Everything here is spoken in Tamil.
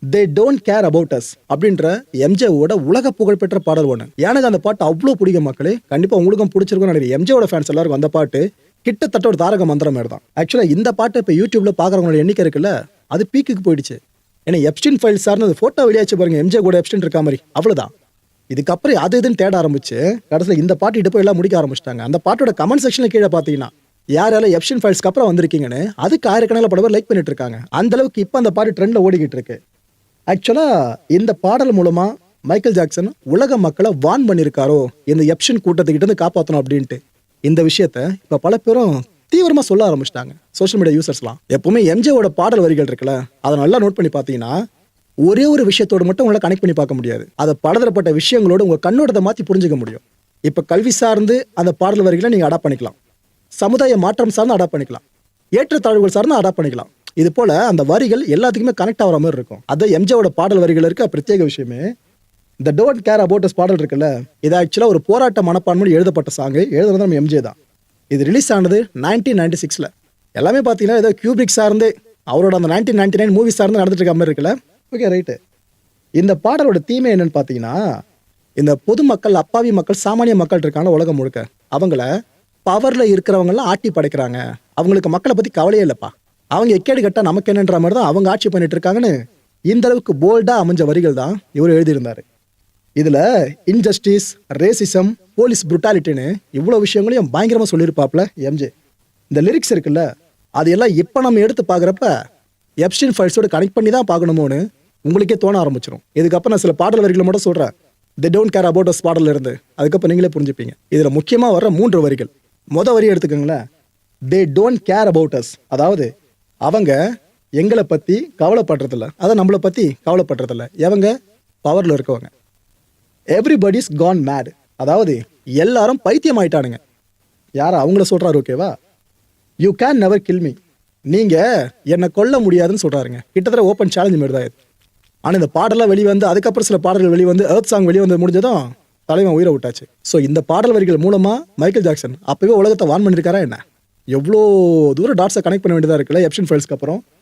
They don't care about us அப்படின்ற எம்ஜேவோட உலக புகழ்பெற்ற பாடல் ஒன்று. எனக்கு அந்த பாட்டு அவ்வளோ பிடிக்கும் மக்களே. கண்டிப்பாக உங்களுக்கும் பிடிச்சிருக்கும்னு நினைக்கிறேன். எம்ஜேவோட ஃபேன்ஸ் எல்லாருக்கும் அந்த பாட்டு கிட்டத்தட்ட ஒரு தாரக மந்திரம் மாதிரி தான். ஆக்சுவலாக இந்த பாட்டை இப்போ யூடியூப்ல பார்க்குறவங்களோட எண்ணிக்கை இருக்குல்ல, அது பீக்குக்கு போயிடுச்சு. ஏன்னா எப்ஸ்டின் ஃபைல்ஸ் சார்னு ஃபோட்டோ வெளியாச்சு பாருங்க, எம்ஜே கூட எப்ஸ்டின் இருக்கா மாதிரி, அவ்வளோதான். இதுக்கப்புறம் அது இதுன்னு தேட ஆரம்பிச்சு கடைசியில் இந்த பாட்டு இட்டு போய் எல்லாம் முடிக்க ஆரம்பிச்சிட்டாங்க. அந்த பாட்டோட கமெண்ட் செக்ஷனில் கீழே பார்த்தீங்கன்னா யாராலும் எப்ஸ்டின் ஃபைல்ஸ்க்கு அப்புறம் வந்திருக்கீங்கன்னு அதுக்கு ஆயிரக்கணக்கில் பல பேர் லைக் பண்ணிட்டு இருக்காங்க. அந்த அளவுக்கு இப்போ அந்த பாட்டு ட்ரெண்டில் ஓடிக்கிட்டு இருக்கு. ஆக்சுவலாக இந்த பாடல் மூலமா மைக்கேல் ஜாக்சன் உலக மக்களை வான் பண்ணியிருக்காரோ இந்த எப்ஸ்டின் கூட்டத்துக்கிட்ட இருந்து காப்பாற்றணும் அப்படின்ட்டு. இந்த விஷயத்த இப்போ பல பேரும் தீவிரமாக சொல்ல ஆரம்பிச்சிட்டாங்க சோஷியல் மீடியா யூசர்ஸ்லாம். எப்பவுமே எம்ஜேவோட பாடல் வரிகள் இருக்குல்ல, அதை நல்லா நோட் பண்ணி பார்த்தீங்கன்னா ஒரே ஒரு விஷயத்தோடு மட்டும் உங்களை கனெக்ட் பண்ணி பார்க்க முடியாது. அதை பலதரப்பட்ட விஷயங்களோட உங்கள் கண்ணோட்டத்தை மாற்றி புரிஞ்சுக்க முடியும். இப்போ கல்வி சார்ந்து அந்த பாடல் வரிகளை நீங்கள் அடாப்ட் பண்ணிக்கலாம், சமுதாய மாற்றம் சார்ந்து அடாப்ட் பண்ணிக்கலாம், ஏற்றத்தாழ்வுகள் சார்ந்து அடாப்ட் பண்ணிக்கலாம். இது போல அந்த வரிகள் எல்லாத்துக்குமே கனெக்ட் ஆகிற மாதிரி இருக்கும். அது எம்ஜேவோட பாடல் வரிகள் இருக்க பிரத்யேக விஷயமே. இந்த டோன்ட் கேர் அபவுட் அஸ் பாடல் இருக்குல்ல, இது ஆக்சுவலாக ஒரு போராட்ட மனப்பான்மையில் எழுதப்பட்ட சாங்கு. எழுதுறது நம்ம எம்ஜே தான். இது ரிலீஸ் ஆனது 1996. எல்லாமே பார்த்தீங்கன்னா ஏதோ கியூபிக் சார்ந்து அவரோட அந்த 1999 மூவி சார்ந்து நடந்துட்டு இருக்க மாதிரி இருக்குல்ல. Okay right. இந்த பாடலோட தீமை என்னன்னு பார்த்தீங்கன்னா, இந்த பொதுமக்கள், அப்பாவி மக்கள், சாமானிய மக்கள் இருக்காங்க உலகம் முழுக்க, அவங்கள பவரில் இருக்கிறவங்களாம் ஆட்டி படைக்கிறாங்க. அவங்களுக்கு மக்களை பற்றி கவலையே இல்லைப்பா, அவங்க எக்கேடு கட்டா நமக்கு என்னன்ற மாதிரி தான் அவங்க ஆட்சி பண்ணிட்டு இருக்காங்கன்னு இந்த அளவுக்கு போல்டாக அமைஞ்ச வரிகள் தான் இவர் எழுதியிருந்தார். இதில் இன்ஜஸ்டிஸ், ரேசிசம், போலீஸ் புருட்டாலிட்டின்னு இவ்வளோ விஷயங்களையும் பயங்கரமாக சொல்லியிருப்பாப்ல எம்ஜே. இந்த லிரிக்ஸ் இருக்குல்ல, அது எல்லாம் இப்போ நம்ம எடுத்து பார்க்குறப்ப எப்ஸ்டின் ஃபைல்ஸோட கனெக்ட் பண்ணி தான் பார்க்கணுமோன்னு உங்களுக்கே தோண ஆரம்பிச்சிடும். இதுக்கப்புறம் நான் சில பாடல் வரிகளை மட்டும் சொல்கிறேன். They don't care about us பாடலில் இருந்து, அதுக்கப்புறம் நீங்களே புரிஞ்சுப்பீங்க. இதில் முக்கியமாக வர்ற 3 வரிகள். வரி எடுத்துக்கோங்களேன். They don't care about us, அதாவது அவங்க எங்களை பற்றி கவலைப்படுறதில்ல, அதை நம்மளை பற்றி கவலைப்படுறதில்ல. எவங்க? பவரில் இருக்கவங்க. எவ்ரிபடிஸ் கான் மேட், அதாவது எல்லாரும் பைத்தியம் ஆயிட்டானுங்க. யாரா? அவங்கள சொல்கிறாரு. ஓகேவா? You can never kill me, நீங்கள் என்னை கொல்ல முடியாதுன்னு சொல்கிறாருங்க. கிட்டத்தட்ட ஓப்பன் சேலஞ்சு மாதிரி தான் இது. ஆனால் இந்த பாடலாம் வெளிவந்து அதுக்கப்புறம் சில பாடல்கள் வெளிவந்து எர்த் சாங் வெளிவந்து முடிஞ்சதும் தலைவன் உயிரை விட்டாச்சு. ஸோ இந்த பாடல் வரிகள் மூலமாக மைக்கேல் ஜாக்சன் அப்போவே உலகத்தை வான் பண்ணியிருக்காரா என்ன? எவ்வளோ தூரம் டாட்ஸை கனெக்ட் பண்ண வேண்டியதாக இருக்குல்ல எப்ஸ்டின் ஃபைல்ஸ்க்கு அப்புறம்.